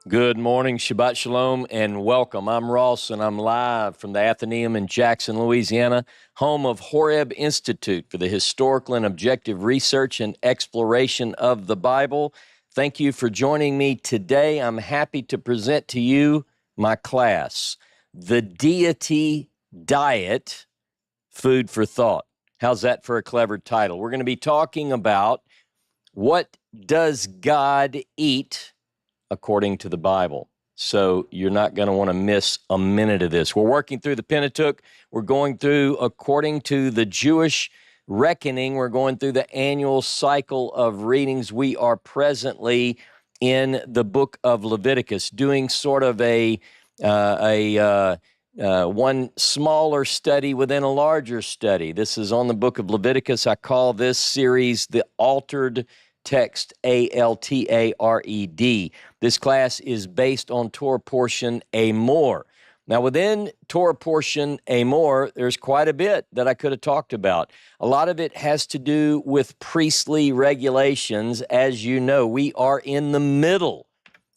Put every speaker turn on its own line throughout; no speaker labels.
Good morning, Shabbat Shalom, and welcome. I'm Ross, and I'm live from the Athenaeum in Jackson, Louisiana, home of HOREB Institute for the Historical and Objective Research and Exploration of the Bible. Thank you for joining me today. I'm happy to present to you my class, The Deity Diet, Food for Thought. How's that for a clever title? We're going to be talking about what does God eat according to the Bible. So you're not going to want to miss a minute of this. We're working through the Pentateuch. We're going through, according to the Jewish reckoning, we're going through the annual cycle of readings. We are presently in the book of Leviticus, doing sort of a one smaller study within a larger study. This is on the book of Leviticus. I call this series the Altered Text, A-L-T-A-R-E-D. This class is based on Torah portion Emor. Now, within Torah portion Emor, there's quite a bit that I could have talked about. A lot of it has to do with priestly regulations. As you know, we are in the middle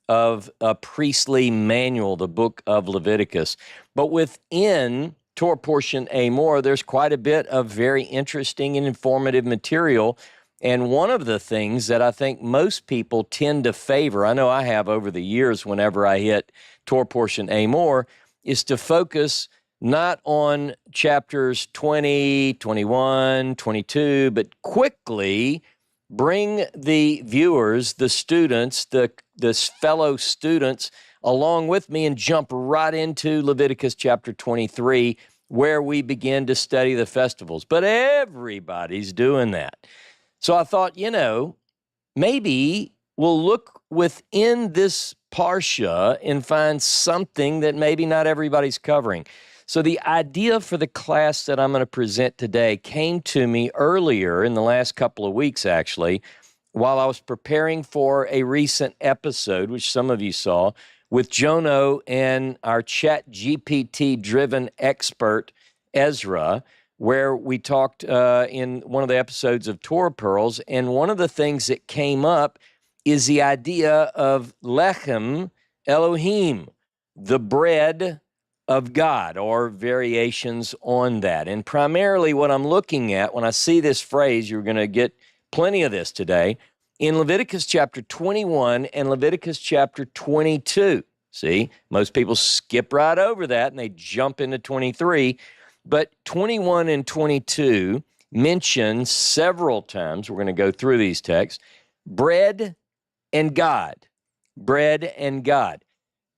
of a priestly manual, the book of Leviticus. But within Torah portion Emor, there's quite a bit of very interesting and informative material. And one of the things that I think most people tend to favor, I know I have over the years whenever I hit Torah portion Emor, is to focus not on chapters 20, 21, 22, but quickly bring the viewers, the students, the fellow students along with me and jump right into Leviticus chapter 23, where we begin to study the festivals. But everybody's doing that. So I thought, maybe we'll look within this parsha and find something that maybe not everybody's covering. So the idea for the class that I'm going to present today came to me earlier in the last couple of weeks, actually, while I was preparing for a recent episode, which some of you saw, with Jono and our Chat GPT-driven expert, Ezra, where we talked in one of the episodes of Torah Pearls, and one of the things that came up is the idea of lechem Elohim, the bread of God, or variations on that. And primarily what I'm looking at, when I see this phrase, you're going to get plenty of this today, in Leviticus chapter 21 and Leviticus chapter 22. See, most people skip right over that and they jump into 23. But 21 and 22 mention several times, we're going to go through these texts, bread and God, bread and God.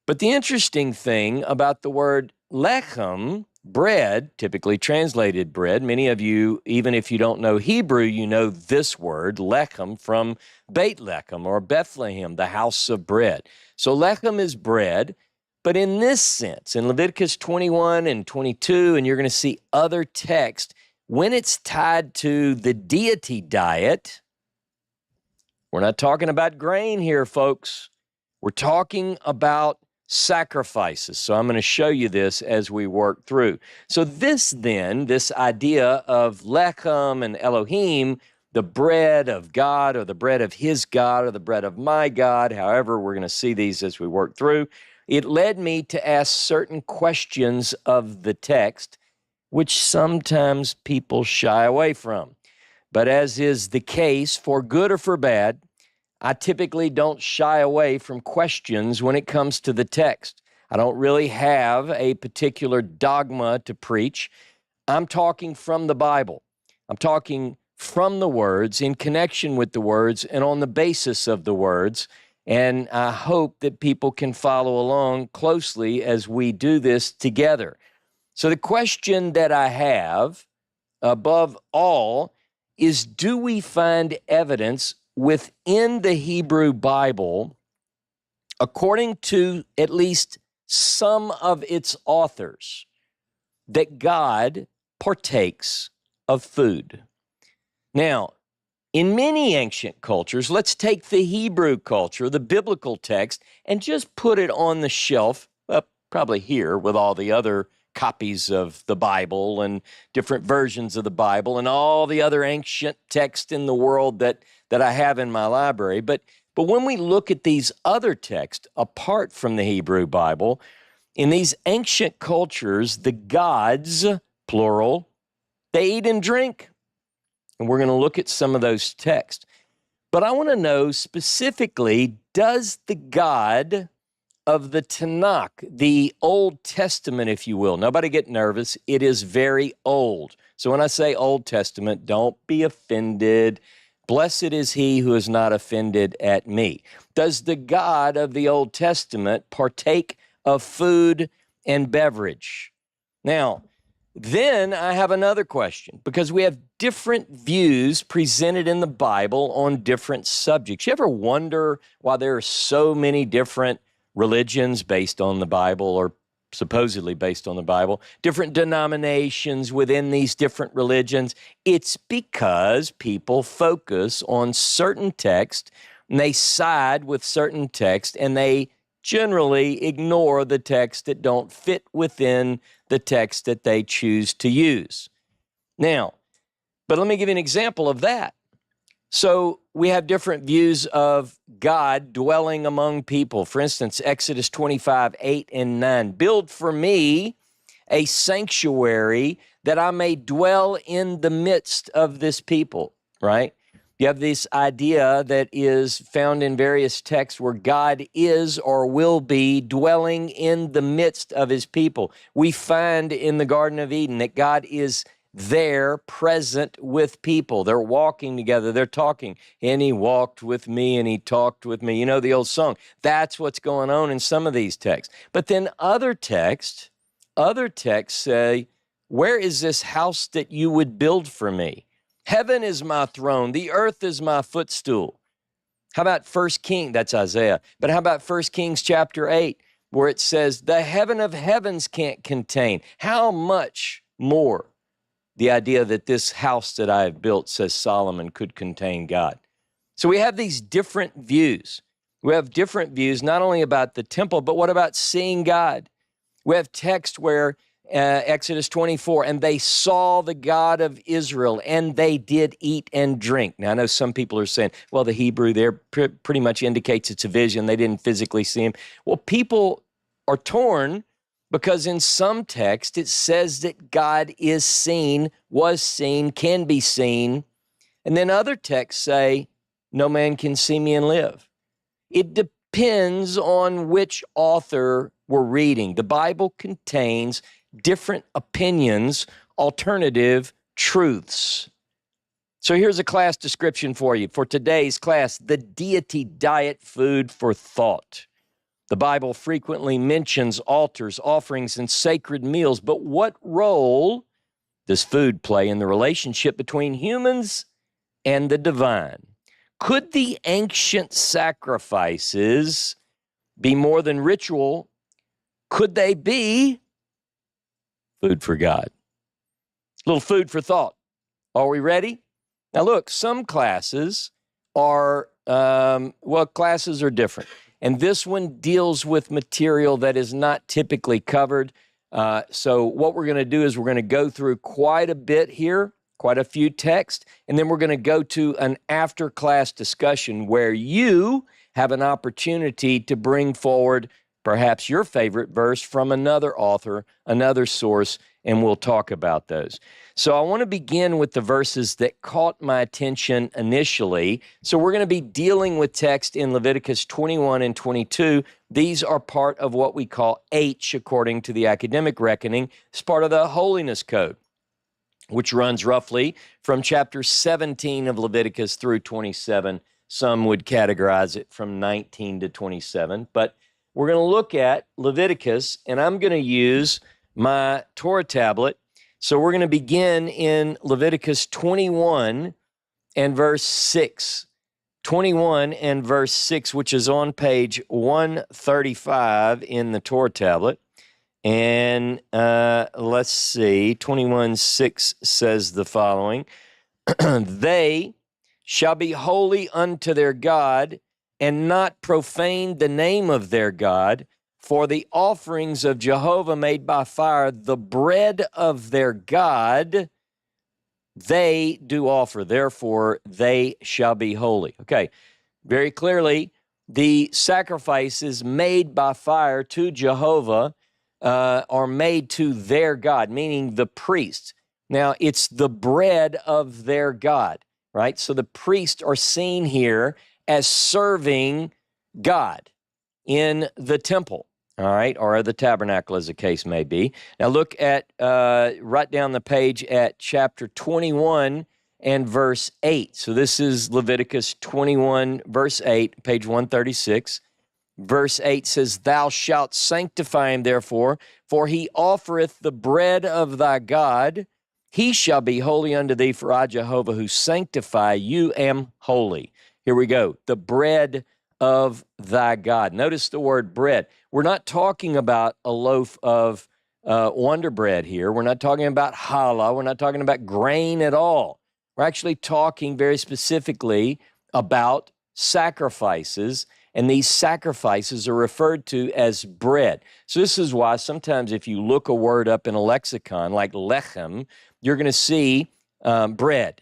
But the interesting thing about the word lechem, bread, typically translated bread, many of you, even if you don't know Hebrew, you know this word, lechem, from Beit Lechem or Bethlehem, the house of bread. So lechem is bread. But in this sense, in Leviticus 21 and 22, and you're going to see other texts, when it's tied to the deity diet, we're not talking about grain here, folks. We're talking about sacrifices. So I'm going to show you this as we work through. So this idea of lechem and Elohim, the bread of God or the bread of his God or the bread of my God, however, we're going to see these as we work through. It led me to ask certain questions of the text, which sometimes people shy away from. But as is the case, for good or for bad, I typically don't shy away from questions when it comes to the text. I don't really have a particular dogma to preach. I'm talking from the Bible. I'm talking from the words, in connection with the words, and on the basis of the words. And I hope that people can follow along closely as we do this together. So the question that I have, above all, is do we find evidence within the Hebrew Bible, according to at least some of its authors, that God partakes of food? Now, in many ancient cultures, let's take the Hebrew culture, the biblical text, and just put it on the shelf, probably here with all the other copies of the Bible and different versions of the Bible and all the other ancient texts in the world that I have in my library. But But when we look at these other texts apart from the Hebrew Bible, in these ancient cultures, the gods, plural, they eat and drink. And we're going to look at some of those texts. But I want to know specifically, does the God of the Tanakh, the Old Testament, if you will, nobody get nervous, it is very old. So when I say Old Testament, don't be offended. Blessed is he who is not offended at me. Does the God of the Old Testament partake of food and beverage? Now, then I have another question, because we have different views presented in the Bible on different subjects. You ever wonder why there are so many different religions based on the Bible, or supposedly based on the Bible, different denominations within these different religions? It's because people focus on certain texts, and they side with certain texts, and they generally ignore the texts that don't fit within the text that they choose to use. Now, but let me give you an example of that. So we have different views of God dwelling among people. For instance, Exodus 25, 8 and 9. Build for me a sanctuary that I may dwell in the midst of this people, right? You have this idea that is found in various texts where God is or will be dwelling in the midst of his people. We find in the Garden of Eden that God is there present with people. They're walking together, they're talking, and he walked with me and he talked with me. You know the old song. That's what's going on in some of these texts. But then other texts say, where is this house that you would build for me? Heaven is my throne, the earth is my footstool. How about 1 Kings? That's Isaiah. But how about 1 Kings chapter 8, where it says, the heaven of heavens can't contain? How much more the idea that this house that I have built, says Solomon, could contain God? So we have these different views. We have different views not only about the temple, but what about seeing God? We have text where Exodus 24, and they saw the God of Israel, and they did eat and drink. Now, I know some people are saying, well, the Hebrew there pretty much indicates it's a vision. They didn't physically see him. Well, people are torn, because in some text it says that God is seen, was seen, can be seen. And then other texts say, no man can see me and live. It depends on which author we're reading. The Bible contains different opinions, alternative truths. So here's a class description for you. For today's class, the Deity diet, food for thought. The Bible frequently mentions altars, offerings, and sacred meals, but what role does food play in the relationship between humans and the divine? Could the ancient sacrifices be more than ritual? Could they be food for God? A little food for thought. Are we ready? Now look, some classes are, classes are different. And this one deals with material that is not typically covered. So what we're going to do is we're going to go through quite a bit here, quite a few texts, and then we're going to go to an after-class discussion where you have an opportunity to bring forward perhaps your favorite verse from another author, another source, and we'll talk about those. So I want to begin with the verses that caught my attention initially. So we're going to be dealing with text in Leviticus 21 and 22. These are part of what we call H, according to the academic reckoning. It's part of the Holiness Code, which runs roughly from chapter 17 of Leviticus through 27. Some would categorize it from 19 to 27. But we're going to look at Leviticus, and I'm going to use my Torah tablet. So we're going to begin in Leviticus 21 and verse 6. 21 and verse 6, which is on page 135 in the Torah tablet. And let's see, 21:6 says the following. They shall be holy unto their God, and not profane the name of their God, for the offerings of Jehovah made by fire, the bread of their God, they do offer. Therefore, they shall be holy. Okay, very clearly, the sacrifices made by fire to Jehovah are made to their God, meaning the priests. Now, it's the bread of their God, right? So the priests are seen here as serving God in the temple, all right, or the tabernacle, as the case may be. Now, look at, right down the page at chapter 21 and verse 8. So this is Leviticus 21, verse 8, page 136. Verse 8 says, "Thou shalt sanctify him, therefore, for he offereth the bread of thy God. He shall be holy unto thee, for I, Jehovah, who sanctify you, am holy." Here we go. The bread of thy God. Notice the word bread. We're not talking about a loaf of Wonder Bread here. We're not talking about challah. We're not talking about grain at all. We're actually talking very specifically about sacrifices, and these sacrifices are referred to as bread. So this is why sometimes if you look a word up in a lexicon like lechem, you're going to see bread,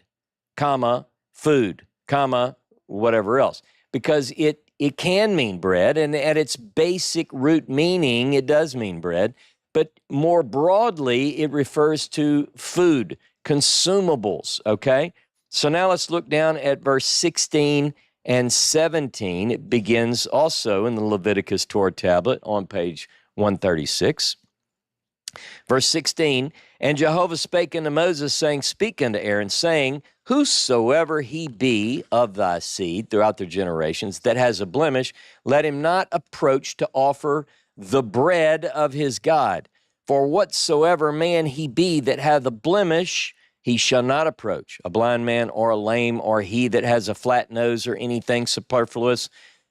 comma, food, comma, whatever else, because it can mean bread, and at its basic root meaning, it does mean bread, but more broadly, it refers to food, consumables, okay? So now let's look down at verse 16 and 17. It begins also in the Leviticus Torah tablet on page 136. Verse 16, "And Jehovah spake unto Moses, saying, Speak unto Aaron, saying, Whosoever he be of thy seed throughout their generations that has a blemish, let him not approach to offer the bread of his God. For whatsoever man he be that hath a blemish, he shall not approach, a blind man or a lame, or he that has a flat nose, or anything superfluous,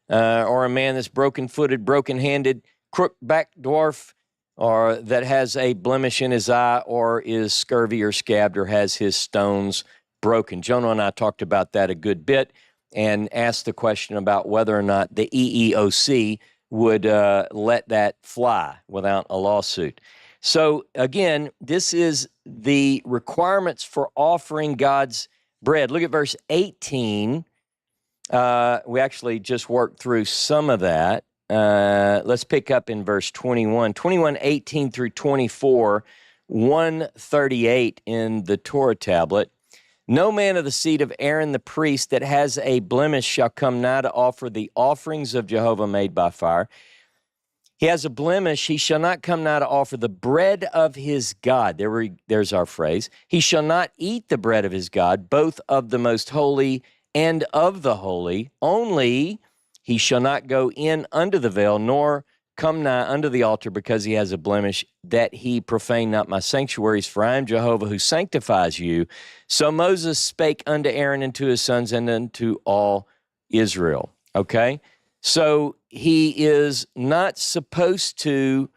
or a man that's broken-footed, broken-handed, crook-backed dwarf, or that has a blemish in his eye, or is scurvy or scabbed, or has his stones broken." Jonah and I talked about that a good bit and asked the question about whether or not the EEOC would let that fly without a lawsuit. So again, this is the requirements for offering God's bread. Look at verse 18. We actually just worked through some of that. Let's pick up in verse 21. 18 through 24, 138 in the Torah tablet. "No man of the seed of Aaron the priest that has a blemish shall come nigh to offer the offerings of Jehovah made by fire. He has a blemish, he shall not come nigh to offer the bread of his God." There's our phrase. "He shall not eat the bread of his God, both of the most holy and of the holy. Only he shall not go in under the veil, nor come nigh unto the altar, because he has a blemish, that he profane not my sanctuaries, for I am Jehovah who sanctifies you." So Moses spake unto Aaron and to his sons and unto all Israel. Okay? So he is not supposed to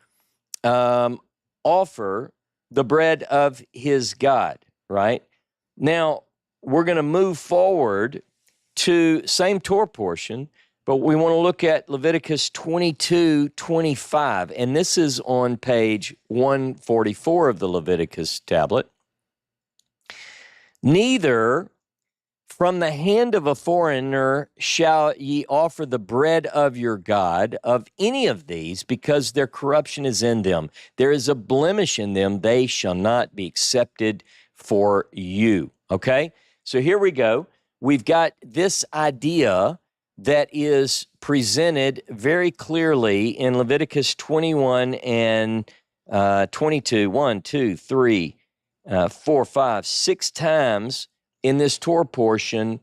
offer the bread of his God, right? Now, we're going to move forward to same Torah portion, but we want to look at Leviticus 22:25, and this is on page 144 of the Leviticus tablet. "Neither from the hand of a foreigner shall ye offer the bread of your God of any of these, because their corruption is in them. There is a blemish in them. They shall not be accepted for you." Okay? So here we go. We've got this idea that is presented very clearly in Leviticus 21 and 22. 1, 2, 3, 4, 5, 6 times in this Torah portion,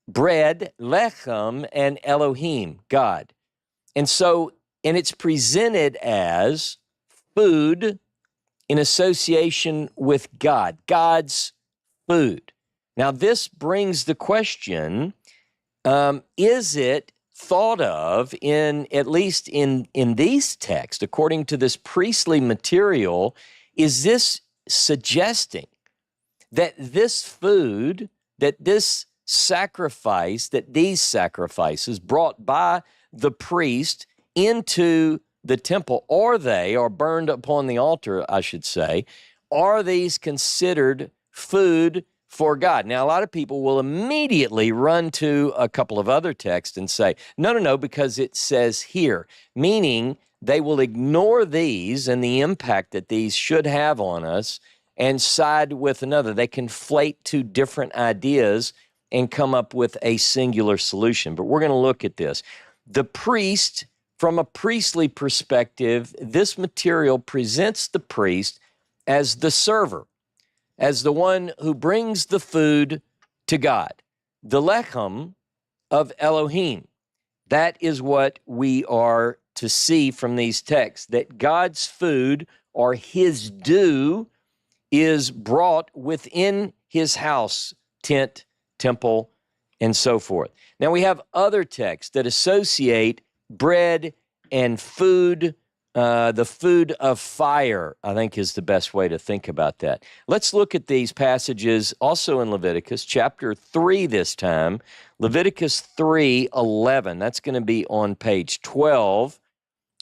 bread, lechem, and Elohim, God. And it's presented as food in association with God, God's food. Now, this brings the question, is it thought of at least in these texts, according to this priestly material, is this suggesting that this food, that this sacrifice, that these sacrifices brought by the priest into the temple, or burned upon the altar, I should say, are these considered food for God. Now, a lot of people will immediately run to a couple of other texts and say, no, because it says here, meaning they will ignore these and the impact that these should have on us and side with another. They conflate two different ideas and come up with a singular solution. But we're going to look at this. The priest, from a priestly perspective, this material presents the priest as the server, as the one who brings the food to God, the lechem of Elohim. That is what we are to see from these texts, that God's food, or his due, is brought within his house, tent, temple, and so forth. Now we have other texts that associate bread and food. The food of fire, I think, is the best way to think about that. Let's look at these passages also in Leviticus, chapter 3 this time. Leviticus 3:11. That's going to be on page 12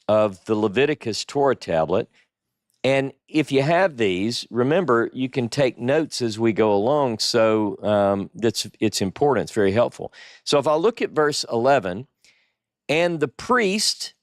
of the Leviticus Torah tablet. And if you have these, remember, you can take notes as we go along, so it's important. It's very helpful. So if I look at verse 11, and the priest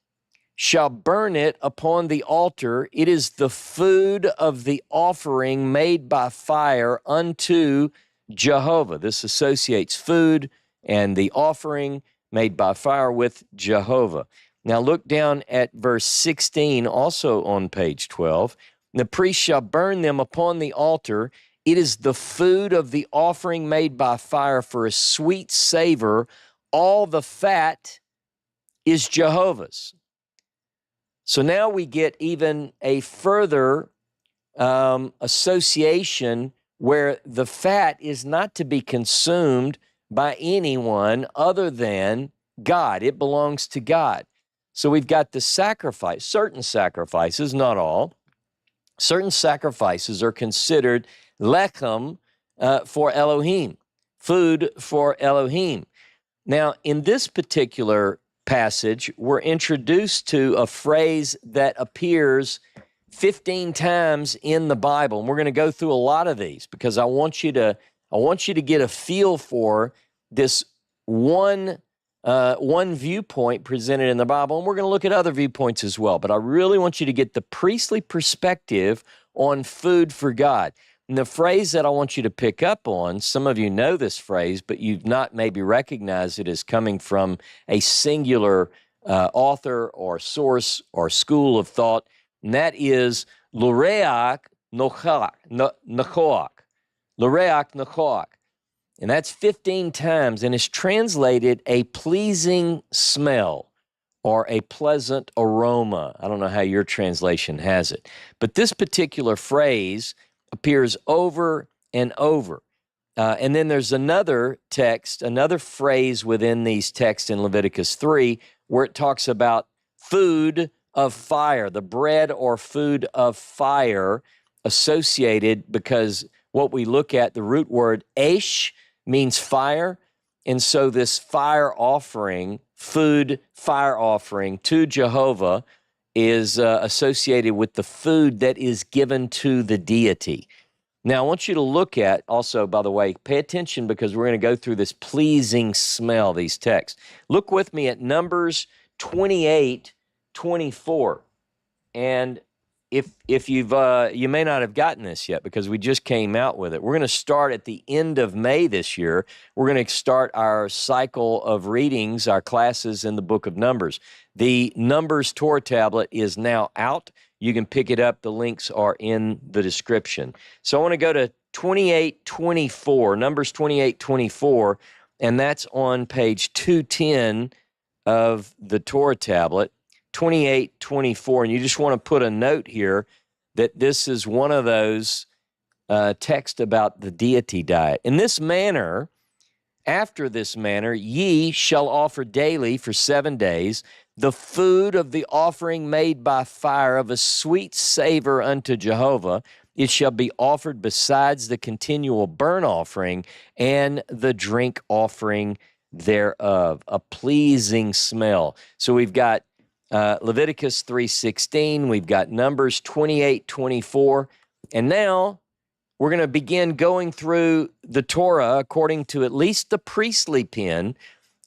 shall burn it upon the altar. It is the food of the offering made by fire unto Jehovah. This associates food and the offering made by fire with Jehovah. Now look down at verse 16, also on page 12. The priest shall burn them upon the altar. It is the food of the offering made by fire for a sweet savor. All the fat is Jehovah's. So now we get even a further association where the fat is not to be consumed by anyone other than God. It belongs to God. So we've got the sacrifice, certain sacrifices, not all. Certain sacrifices are considered lechem for Elohim, food for Elohim. Now, in this particular passage, we're introduced to a phrase that appears 15 times in the Bible. And we're going to go through a lot of these because I want you to get a feel for this one viewpoint presented in the Bible. And we're going to look at other viewpoints as well. But I really want you to get the priestly perspective on food for God. And the phrase that I want you to pick up on, some of you know this phrase, but you've not maybe recognized it as coming from a singular author or source or school of thought, and that is L'Oreach Nochoach. L'Oreach Nochoach. And that's 15 times, and it's translated a pleasing smell or a pleasant aroma. I don't know how your translation has it. But this particular phrase appears over and over. And then there's another text, another phrase within these texts in Leviticus 3 where it talks about food of fire, the bread or food of fire associated, because what we look at, the root word esh means fire. And so this fire offering, food fire offering to Jehovah is associated with the food that is given to the deity. Now, I want you to look at, also, by the way, pay attention because we're going to go through this pleasing smell, these texts. Look with me at Numbers 28:24. And if you've, you may not have gotten this yet because we just came out with it. We're going to start at the end of May this year. We're going to start our cycle of readings, our classes in the book of Numbers. The Numbers Torah tablet is now out. You can pick it up. The links are in the description. So I want to go to 28:24, Numbers 28:24, and that's on page 210 of the Torah tablet. 28:24, and you just want to put a note here that this is one of those texts about the deity diet. In this manner, after this manner, ye shall offer daily for 7 days the food of the offering made by fire of a sweet savor unto Jehovah. It shall be offered besides the continual burnt offering and the drink offering thereof, a pleasing smell. So we've got Leviticus 3:16, we've got Numbers 28:24, and now we're going to begin going through the Torah according to at least the priestly pen,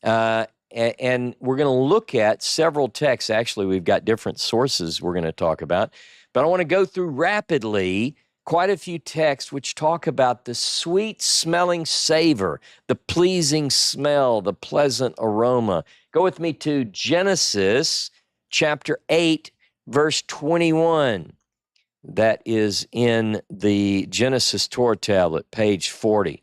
and we're going to look at several texts. Actually, we've got different sources we're going to talk about, but I want to go through rapidly quite a few texts which talk about the sweet-smelling savor, the pleasing smell, the pleasant aroma. Go with me to Genesis chapter 8, verse 21. That is in the Genesis Torah tablet, page 40.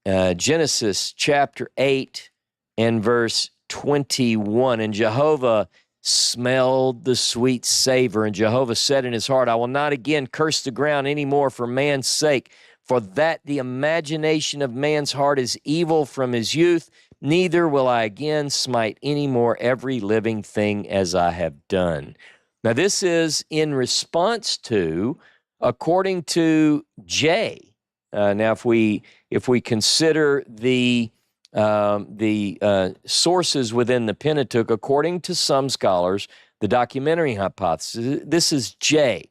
Genesis chapter 8 and verse 21. And Jehovah smelled the sweet savor, and Jehovah said in his heart, I will not again curse the ground any more for man's sake, for that the imagination of man's heart is evil from his youth, neither will I again smite any more every living thing as I have done. Now, this is in response to, according to J. Now, if we consider the sources within the Pentateuch, according to some scholars, the documentary hypothesis, this is J.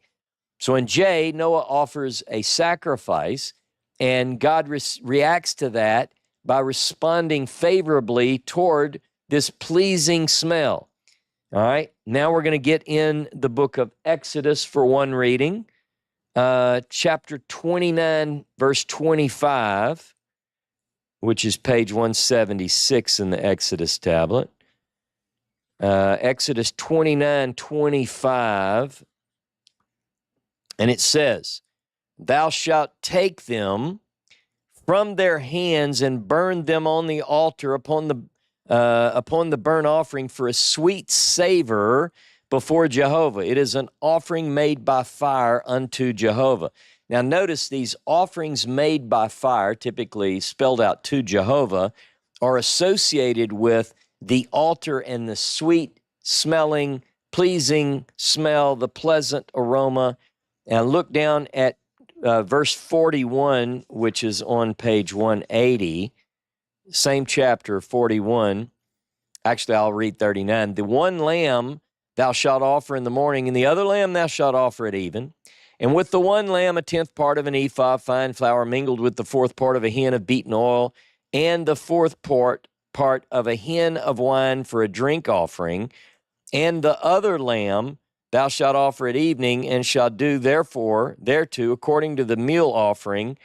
So in J, Noah offers a sacrifice, and God reacts to that by responding favorably toward this pleasing smell. All right, now we're going to get in the book of Exodus for one reading, chapter 29, verse 25, which is page 176 in the Exodus tablet. Exodus 29, 25, and it says, Thou shalt take them from their hands and burn them on the altar upon the burnt offering for a sweet savor before Jehovah. It is an offering made by fire unto Jehovah. Now notice these offerings made by fire, typically spelled out to Jehovah, are associated with the altar and the sweet smelling, pleasing smell, the pleasant aroma. And look down at verse 41, which is on page 180. Same chapter, 41. Actually, I'll read 39. The one lamb thou shalt offer in the morning, and the other lamb thou shalt offer at even. And with the one lamb, a 10th part of an ephah of fine flour mingled with the 4th part of a hin of beaten oil, and the 4th part of a hin of wine for a drink offering. And the other lamb thou shalt offer at evening, and shalt do therefore thereto according to the meal offering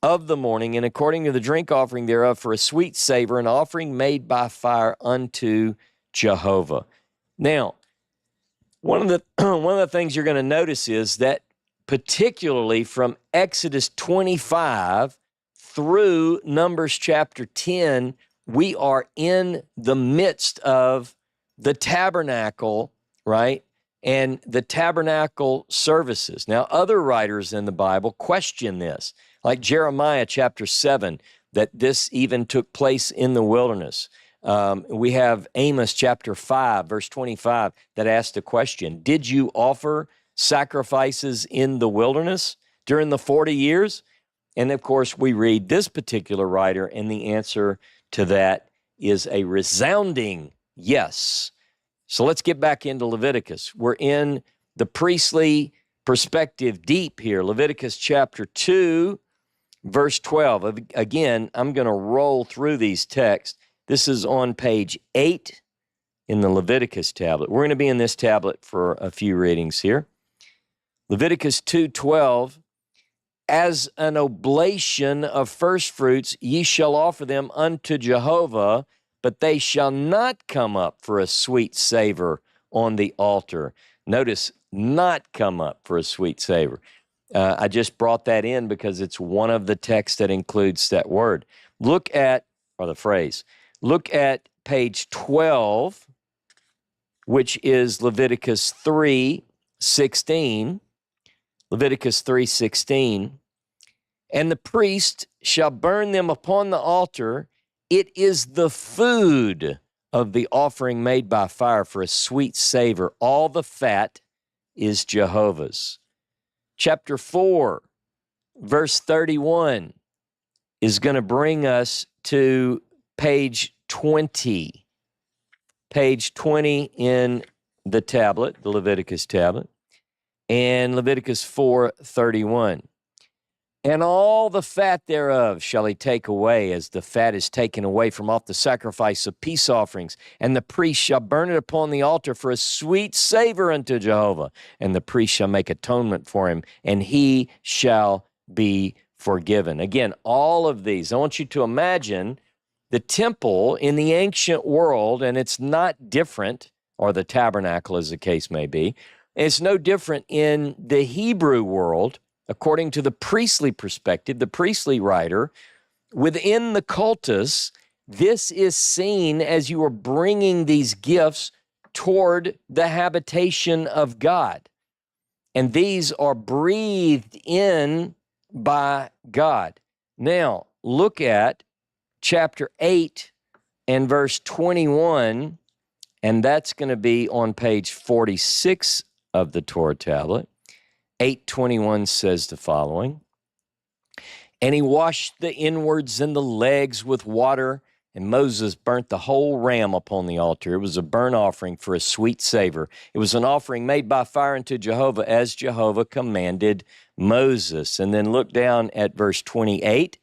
of the morning, and according to the drink offering thereof for a sweet savor, an offering made by fire unto Jehovah. Now, one of the things you're going to notice is that particularly from Exodus 25 through Numbers chapter 10, we are in the midst of the tabernacle, right? And the tabernacle services. Now, other writers in the Bible question this, like Jeremiah chapter 7, that this even took place in the wilderness. We have Amos chapter 5, verse 25, that asked the question, did you offer sacrifices in the wilderness during the 40 years? And of course, we read this particular writer, and the answer to that is a resounding yes. So let's get back into Leviticus. We're in the priestly perspective deep here. Leviticus chapter 2, verse 12. Again, I'm going to roll through these texts. This is on page 8 in the Leviticus tablet. We're going to be in this tablet for a few readings here. Leviticus 2:12, as an oblation of first fruits, ye shall offer them unto Jehovah, but they shall not come up for a sweet savor on the altar. Notice, not come up for a sweet savor. I just brought that in because it's one of the texts that includes that word. Look at page 12, which is Leviticus 3:16. Leviticus 3:16. And the priest shall burn them upon the altar. It is the food of the offering made by fire for a sweet savor. All the fat is Jehovah's. Chapter 4, verse 31 is going to bring us to page 20. Page 20 in the tablet, the Leviticus tablet, and Leviticus 4:31. And all the fat thereof shall he take away, as the fat is taken away from off the sacrifice of peace offerings. And the priest shall burn it upon the altar for a sweet savor unto Jehovah. And the priest shall make atonement for him, and he shall be forgiven. Again, all of these, I want you to imagine the temple in the ancient world, and it's not different, or the tabernacle as the case may be. It's no different in the Hebrew world. According to the priestly perspective, the priestly writer, within the cultus, this is seen as you are bringing these gifts toward the habitation of God. And these are breathed in by God. Now, look at chapter 8 and verse 21, and that's going to be on page 46 of the Torah tablet. 8:21 says the following, and he washed the inwards and the legs with water, and Moses burnt the whole ram upon the altar. It was a burnt offering for a sweet savor. It was an offering made by fire unto Jehovah, as Jehovah commanded Moses. And then look down at verse 28,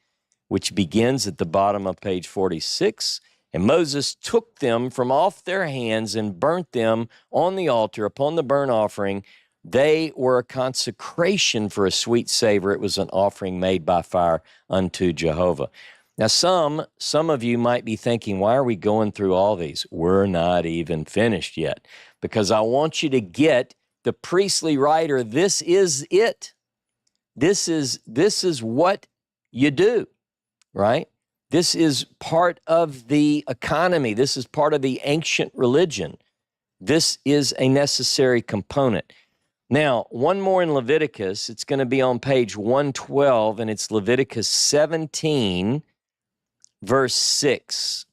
which begins at the bottom of page 46. And Moses took them from off their hands and burnt them on the altar upon the burnt offering. They were a consecration for a sweet savor. It was an offering made by fire unto Jehovah. Now, some of you might be thinking, why are we going through all these? We're not even finished yet, because I want you to get the priestly writer. This is it. This is what you do, right? This is part of the economy. This is part of the ancient religion. This is a necessary component. Now, one more in Leviticus. It's going to be on page 112, and it's Leviticus 17, verse 6.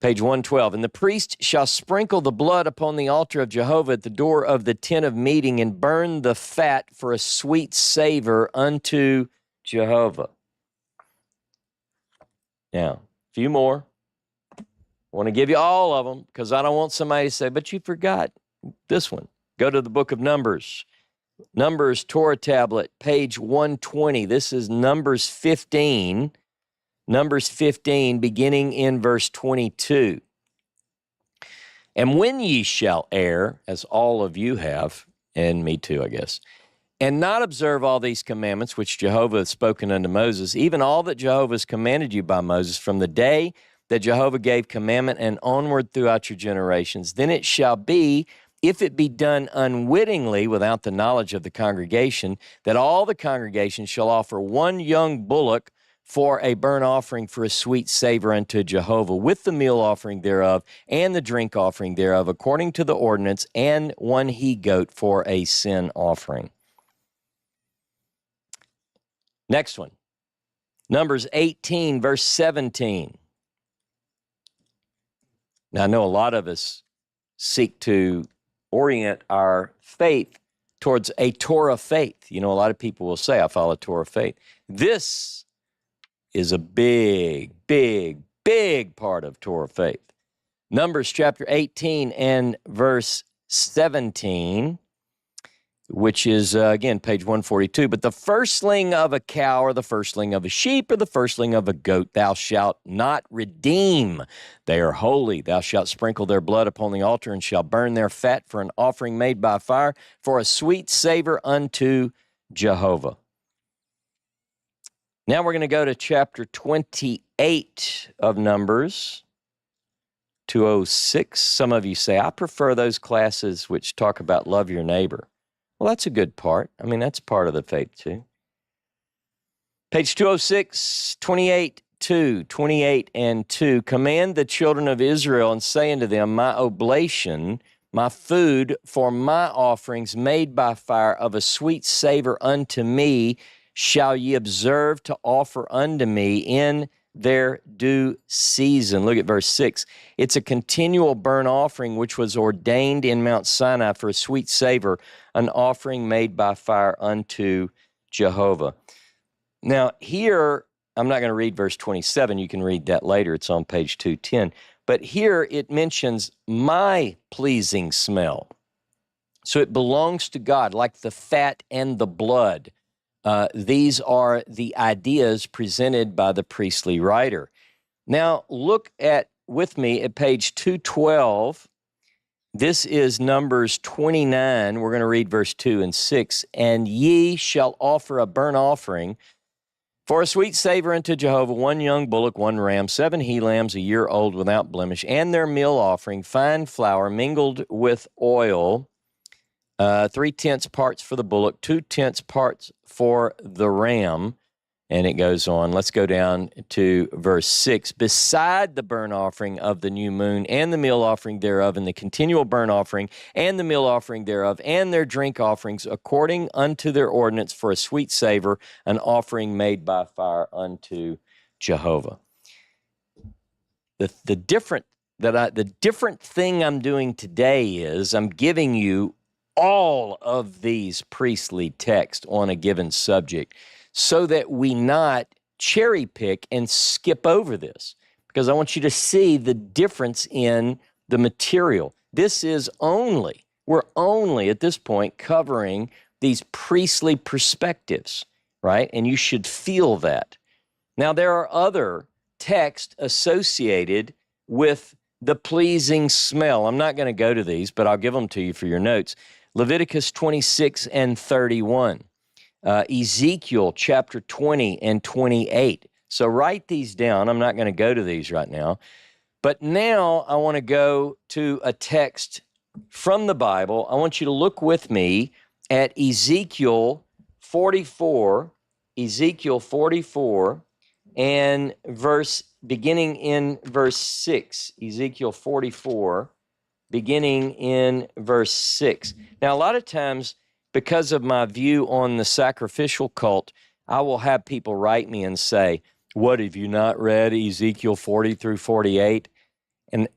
Page 112. And the priest shall sprinkle the blood upon the altar of Jehovah at the door of the tent of meeting, and burn the fat for a sweet savor unto Jehovah. Now, a few more. I want to give you all of them, because I don't want somebody to say, but you forgot this one. Go to the book of Numbers. Numbers Torah tablet, page 120. This is Numbers 15. Numbers 15, beginning in verse 22. And when ye shall err, as all of you have, and me too, I guess, and not observe all these commandments which Jehovah hath spoken unto Moses, even all that Jehovah has commanded you by Moses, from the day that Jehovah gave commandment and onward throughout your generations, then it shall be, if it be done unwittingly without the knowledge of the congregation, that all the congregation shall offer one young bullock for a burnt offering for a sweet savor unto Jehovah, with the meal offering thereof and the drink offering thereof, according to the ordinance, and one he-goat for a sin offering. Next one, Numbers 18, verse 17. Now, I know a lot of us seek to orient our faith towards a Torah faith. You know, a lot of people will say, I follow Torah faith. This is a big, big, big part of Torah faith. Numbers chapter 18 and verse 17, which is, again, page 142. But the firstling of a cow, or the firstling of a sheep, or the firstling of a goat, thou shalt not redeem. They are holy. Thou shalt sprinkle their blood upon the altar, and shalt burn their fat for an offering made by fire, for a sweet savor unto Jehovah. Now we're going to go to chapter 28 of Numbers, 206. Some of you say, I prefer those classes which talk about love your neighbor. Well, that's a good part. I mean, that's part of the faith too. Page 206, 28, 2, 28 and 2. Command the children of Israel, and say unto them, my oblation, my food for my offerings made by fire of a sweet savor unto me, shall ye observe to offer unto me in their due season. Look at verse 6. It's a continual burnt offering which was ordained in Mount Sinai for a sweet savor, an offering made by fire unto Jehovah. Now here, I'm not going to read verse 27. You can read that later. It's on page 210. But here it mentions my pleasing smell. So it belongs to God, like the fat and the blood these are the ideas presented by the priestly writer. Now, look with me at page 212. This is Numbers 29. We're going to read verse 2 and 6. And ye shall offer a burnt offering for a sweet savor unto Jehovah, 1 young bullock, 1 ram, 7 he-lambs, a year old without blemish, and their meal offering, fine flour mingled with oil, 3/10 parts for the bullock, 2/10 parts for the ram. And it goes on. Let's go down to verse 6. Beside the burnt offering of the new moon and the meal offering thereof, and the continual burnt offering and the meal offering thereof, and their drink offerings, according unto their ordinance, for a sweet savor, an offering made by fire unto Jehovah. The different thing I'm doing today is I'm giving you all of these priestly texts on a given subject, so that we not cherry pick and skip over this, because I want you to see the difference in the material. We're only at this point covering these priestly perspectives, right? And you should feel that. Now, there are other texts associated with the pleasing smell. I'm not going to go to these, but I'll give them to you for your notes. Leviticus 26 and 31. Ezekiel chapter 20 and 28. So write these down. I'm not going to go to these right now. But now I want to go to a text from the Bible. I want you to look with me at Ezekiel 44, and beginning in verse 6. Ezekiel 44, beginning in verse 6. Now, a lot of times, because of my view on the sacrificial cult, I will have people write me and say, what, have you not read Ezekiel 40 through 48? And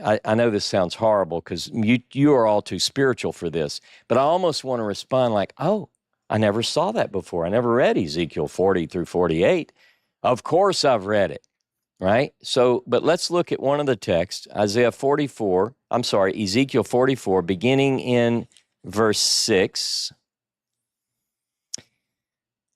I know this sounds horrible because you are all too spiritual for this, but I almost want to respond like, oh, I never saw that before. I never read Ezekiel 40 through 48. Of course I've read it, right? So, but let's look at one of the texts, Ezekiel 44, beginning in verse 6.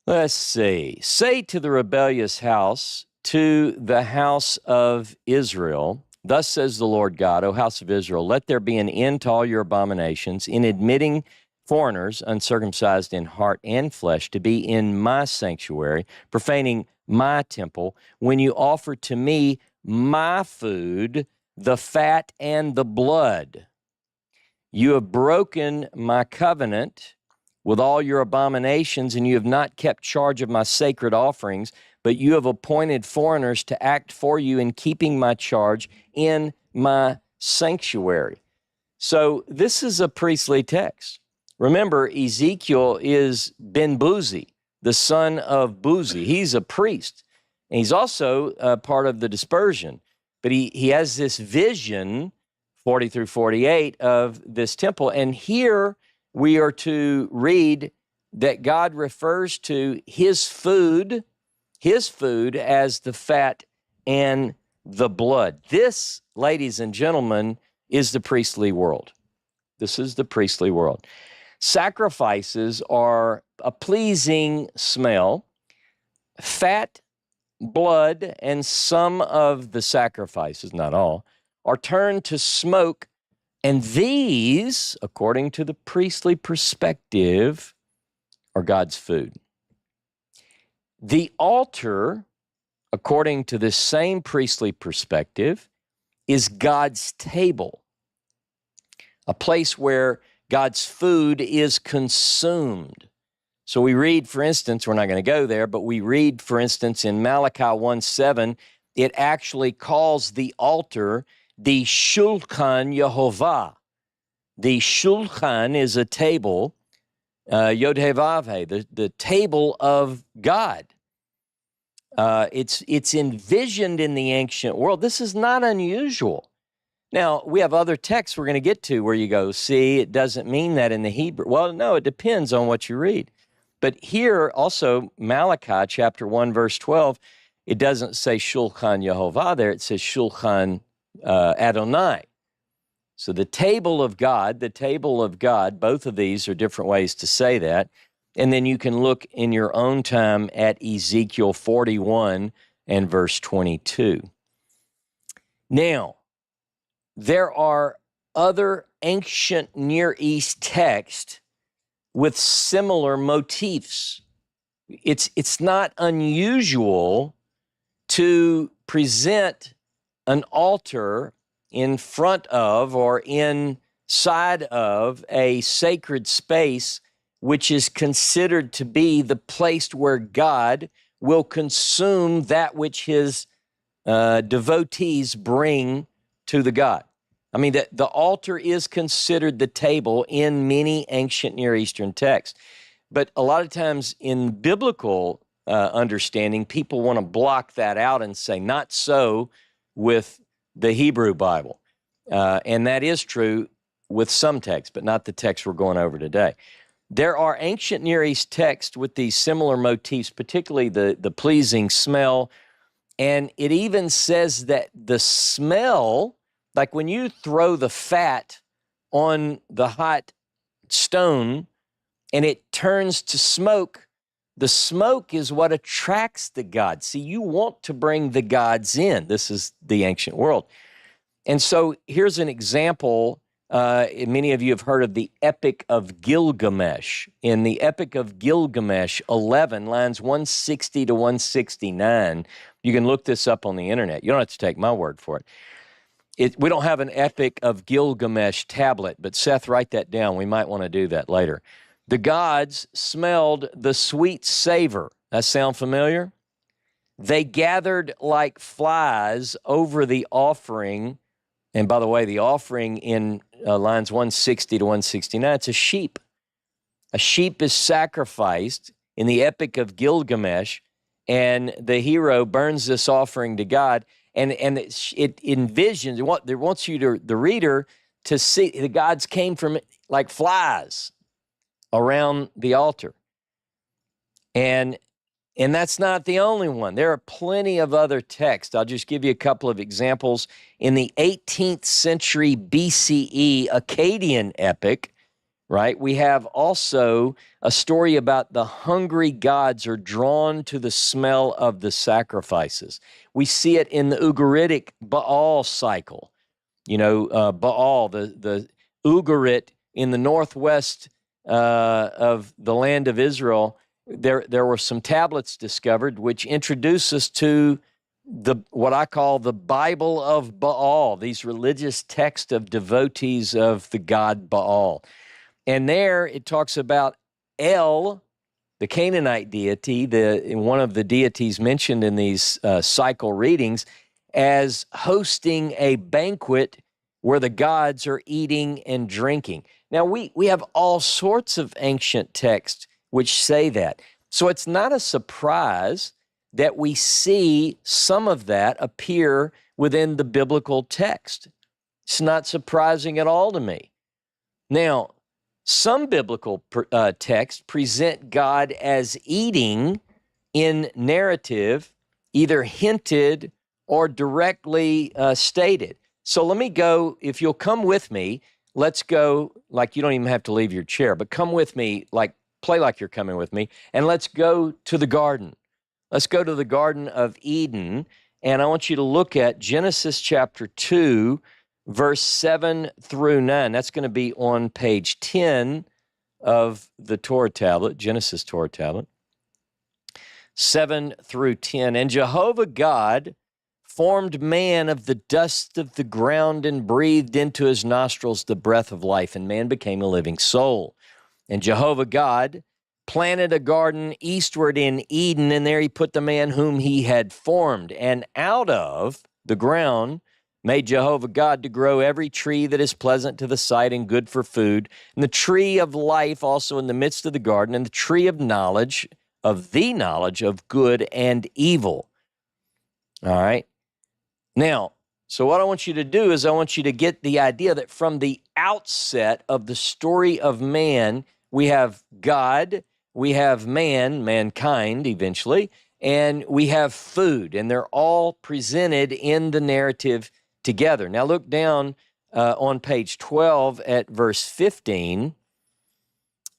Let's see. Say to the rebellious house, to the house of Israel, thus says the Lord God, O house of Israel, let there be an end to all your abominations in admitting foreigners, uncircumcised in heart and flesh, to be in my sanctuary, profaning my temple, when you offer to me my food, the fat and the blood. You have broken my covenant with all your abominations, and you have not kept charge of my sacred offerings, but you have appointed foreigners to act for you in keeping my charge in my sanctuary. So this is a priestly text. Remember, Ezekiel is Ben Buzi, the son of Buzi. He's a priest, and he's also part of the dispersion. But he has this vision, 40 through 48, of this temple. And here we are to read that God refers to his food as the fat and the blood. This, ladies and gentlemen, is the priestly world. This is the priestly world. Sacrifices are a pleasing smell. Fat, blood, and some of the sacrifices, not all, are turned to smoke, and these, according to the priestly perspective, are God's food. The altar, according to this same priestly perspective, is God's table, a place where God's food is consumed. So we read, for instance, we're not going to go there, but we read, for instance, in Malachi 1:7, it actually calls the altar the Shulchan Yehovah. The Shulchan is a table, Yod-Heh-Vav-Heh, the table of God. It's envisioned in the ancient world. This is not unusual. Now, we have other texts we're going to get to where you go, see, it doesn't mean that in the Hebrew. Well, no, it depends on what you read. But here also, Malachi chapter 1, verse 12, it doesn't say Shulchan Yehovah there, it says Shulchan Adonai. So the table of God, both of these are different ways to say that. And then you can look in your own time at Ezekiel 41 and verse 22. Now, there are other ancient Near East texts with similar motifs. It's not unusual to present an altar in front of or inside of a sacred space which is considered to be the place where God will consume that which his devotees bring to the God. I mean, the altar is considered the table in many ancient Near Eastern texts. But a lot of times in biblical understanding, people want to block that out and say, not so with the Hebrew Bible. And that is true with some texts, but not the text we're going over today. There are ancient Near East texts with these similar motifs, particularly the pleasing smell. And it even says that the smell, like when you throw the fat on the hot stone and it turns to smoke, the smoke is what attracts the gods. See, you want to bring the gods in. This is the ancient world. And so here's an example. Many of you have heard of the Epic of Gilgamesh. In the Epic of Gilgamesh 11, lines 160 to 169, you can look this up on the internet. You don't have to take my word for it. We don't have an Epic of Gilgamesh tablet, but Seth, write that down. We might want to do that later. The gods smelled the sweet savor. That sound familiar? They gathered like flies over the offering. And by the way, the offering in lines 160 to 169, it's a sheep. A sheep is sacrificed in the Epic of Gilgamesh, and the hero burns this offering to God, and it envisions, it wants you to, the reader, to see the gods came from like flies around the altar. And that's not the only one. There are plenty of other texts. I'll just give you a couple of examples. In the 18th century BCE Akkadian epic, right, we have also a story about the hungry gods are drawn to the smell of the sacrifices. We see it in the Ugaritic Baal cycle. You know, Baal, the Ugarit in the northwest of the land of Israel, there were some tablets discovered which introduce us to what I call the Bible of Baal, these religious texts of devotees of the god Baal. And there it talks about El, the Canaanite deity, one of the deities mentioned in these cycle readings, as hosting a banquet where the gods are eating and drinking. Now, we have all sorts of ancient texts which say that. So it's not a surprise that we see some of that appear within the biblical text. It's not surprising at all to me. Now, some biblical texts present God as eating in narrative, either hinted or directly stated. So let me go, if you'll come with me, let's go, like you don't even have to leave your chair, but come with me, like play like you're coming with me, and let's go to the garden. Let's go to the Garden of Eden, and I want you to look at Genesis chapter 2, verse 7 through 9. That's going to be on page 10 of the Torah tablet, Genesis Torah tablet, 7 through 10. And Jehovah God formed man of the dust of the ground and breathed into his nostrils the breath of life, and man became a living soul. And Jehovah God planted a garden eastward in Eden, and there he put the man whom he had formed. And out of the ground made Jehovah God to grow every tree that is pleasant to the sight and good for food, and the tree of life also in the midst of the garden, and the tree of knowledge, of the knowledge of good and evil. All right? Now, so what I want you to do is I want you to get the idea that from the outset of the story of man, we have God, we have man, mankind eventually, and we have food, and they're all presented in the narrative together. Now look down on page 12 at verse 15,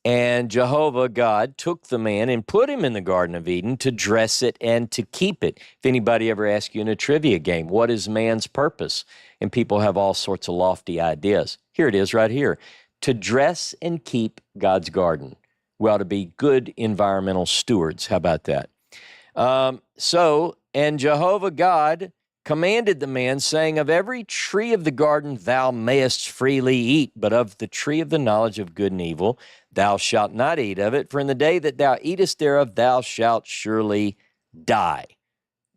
And Jehovah God took the man and put him in the Garden of Eden to dress it and to keep it. If anybody ever asks you in a trivia game, what is man's purpose? And people have all sorts of lofty ideas. Here it is right here. To dress and keep God's garden. We ought to be good environmental stewards. How about that? And Jehovah God commanded the man, saying, of every tree of the garden thou mayest freely eat, but of the tree of the knowledge of good and evil thou shalt not eat of it, for in the day that thou eatest thereof thou shalt surely die.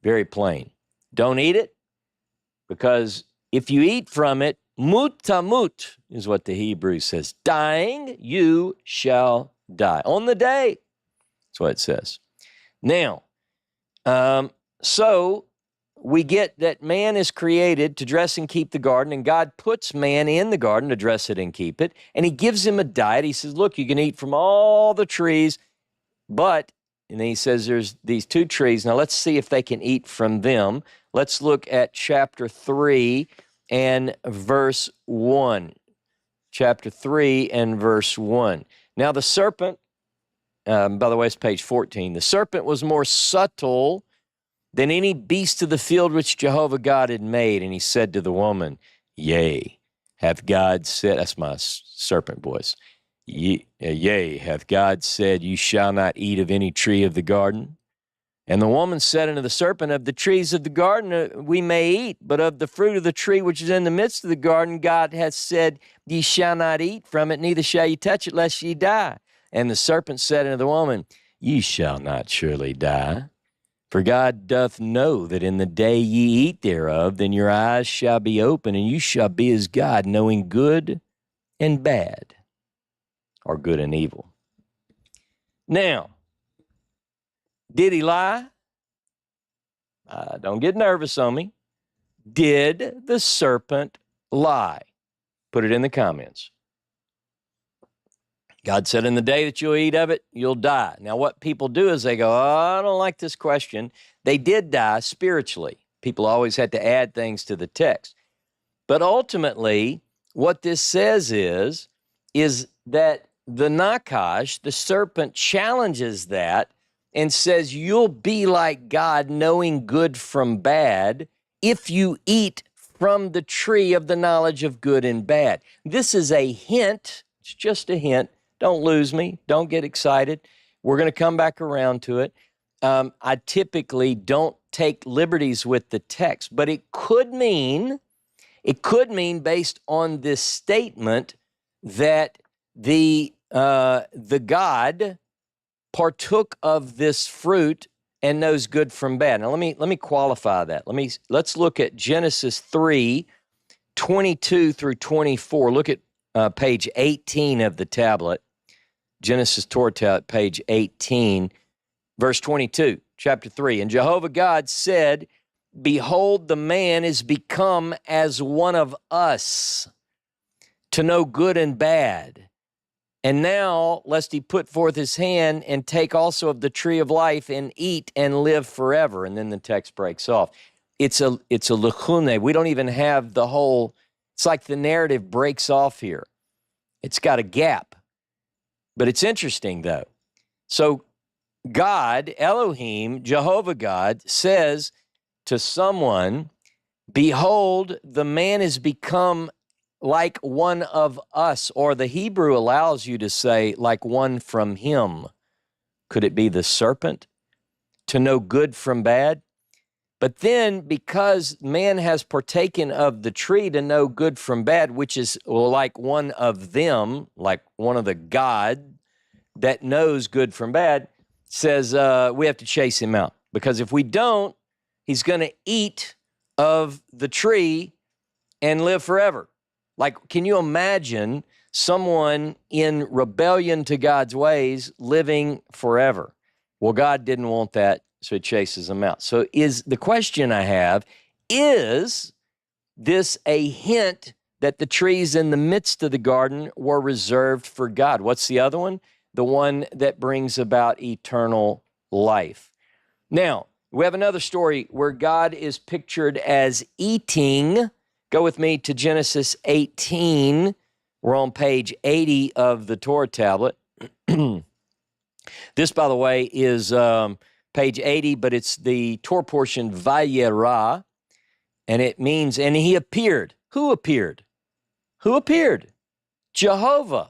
Very plain. Don't eat it, because if you eat from it, mut tamut is what the Hebrew says. Dying, you shall die. On the day. That's what it says. Now, so we get that man is created to dress and keep the garden, and God puts man in the garden to dress it and keep it, and he gives him a diet. He says, look, you can eat from all the trees, but, and then he says there's these two trees. Now let's see if they can eat from them. Let's look at chapter 3 and verse 1. Chapter 3 and verse 1. Now the serpent, by the way, it's page 14. The serpent was more subtle than any beast of the field which Jehovah God had made. And he said to the woman, yea, hath God said, that's my serpent voice, yea, hath God said, you shall not eat of any tree of the garden? And the woman said unto the serpent, of the trees of the garden we may eat, but of the fruit of the tree which is in the midst of the garden, God hath said, ye shall not eat from it, neither shall ye touch it, lest ye die. And the serpent said unto the woman, ye shall not surely die. For God doth know that in the day ye eat thereof, then your eyes shall be open, and you shall be as God, knowing good and bad, or good and evil. Now, did he lie? Don't get nervous on me. Did the serpent lie? Put it in the comments. God said, in the day that you'll eat of it, you'll die. Now, what people do is they go, oh, I don't like this question. They did die spiritually. People always had to add things to the text. But ultimately, what this says is that the Nakash, the serpent, challenges that and says, you'll be like God, knowing good from bad, if you eat from the tree of the knowledge of good and bad. This is a hint. It's just a hint. Don't lose me. Don't get excited. We're going to come back around to it. I typically don't take liberties with the text, but it could mean based on this statement that the God partook of this fruit and knows good from bad. Now let me qualify that. Let's look at Genesis 3:22 through 24. Look at page 18 of the tablet. Genesis Torah, page 18, verse 22, chapter 3. And Jehovah God said, behold, the man is become as one of us, to know good and bad. And now, lest he put forth his hand and take also of the tree of life and eat and live forever. And then the text breaks off. It's a lechune. We don't even have the whole, it's like the narrative breaks off here. It's got a gap. But it's interesting, though. So God, Elohim, Jehovah God, says to someone, behold, the man is become like one of us, or the Hebrew allows you to say, like one from him. Could it be the serpent? To know good from bad? But then, because man has partaken of the tree to know good from bad, which is like one of them, like one of the God that knows good from bad, says we have to chase him out. Because if we don't, he's going to eat of the tree and live forever. Like, can you imagine someone in rebellion to God's ways living forever? Well, God didn't want that, so he chases them out. So the question I have, is this a hint that the trees in the midst of the garden were reserved for God? What's the other one? The one that brings about eternal life. Now, we have another story where God is pictured as eating. Go with me to Genesis 18. We're on page 80 of the Torah tablet. This, by the way, is page 80, but it's the Torah portion Vayera, and it means, and he appeared. Who appeared? Who appeared? Jehovah.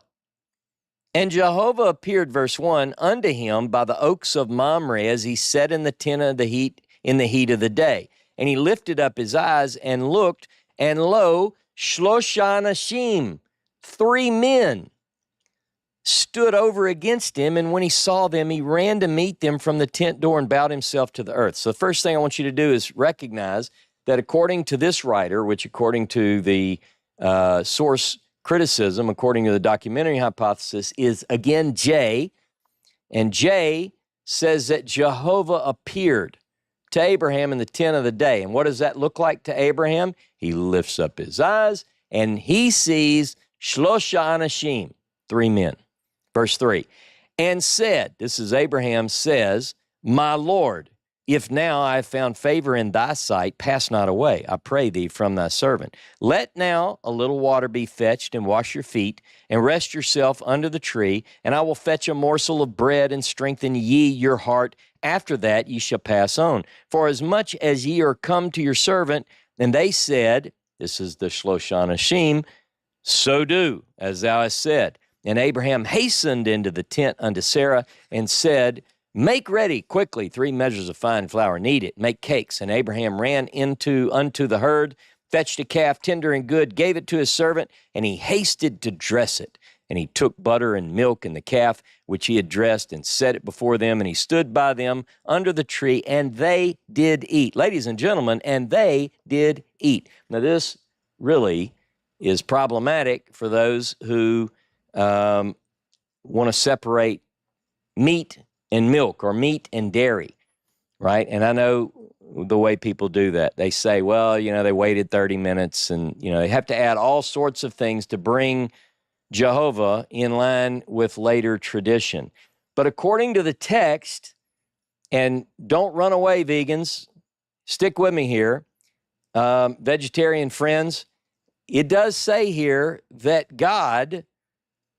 And Jehovah appeared, verse 1, unto him by the oaks of Mamre as he sat in the tent of the heat in the heat of the day. And he lifted up his eyes and looked, and lo, Shlosha Anashim, 3 men, stood over against him, and when he saw them, he ran to meet them from the tent door and bowed himself to the earth. So the first thing I want you to do is recognize that according to this writer, which according to the source criticism, according to the documentary hypothesis, is again J, and J says that Jehovah appeared to Abraham in the tent of the day. And what does that look like to Abraham? He lifts up his eyes, and he sees Shlosha Anashim, 3 men. Verse 3, and said, this is Abraham says, my Lord, if now I have found favor in thy sight, pass not away, I pray thee, from thy servant. Let now a little water be fetched, and wash your feet, and rest yourself under the tree, and I will fetch a morsel of bread, and strengthen ye your heart. After that ye shall pass on. For as much as ye are come to your servant, and they said, this is the Shlosha Anashim, so do as thou hast said. And Abraham hastened into the tent unto Sarah and said, make ready quickly 3 measures of fine flour, knead it, make cakes. And Abraham ran unto the herd, fetched a calf tender and good, gave it to his servant, and he hasted to dress it. And he took butter and milk and the calf which he had dressed and set it before them, and he stood by them under the tree, and they did eat. Ladies and gentlemen, and they did eat. Now this really is problematic for those who want to separate meat and milk, or meat and dairy, right? And I know the way people do that. They say, well, they waited 30 minutes, and, they have to add all sorts of things to bring Jehovah in line with later tradition. But according to the text, and don't run away, vegans, stick with me here, vegetarian friends, it does say here that God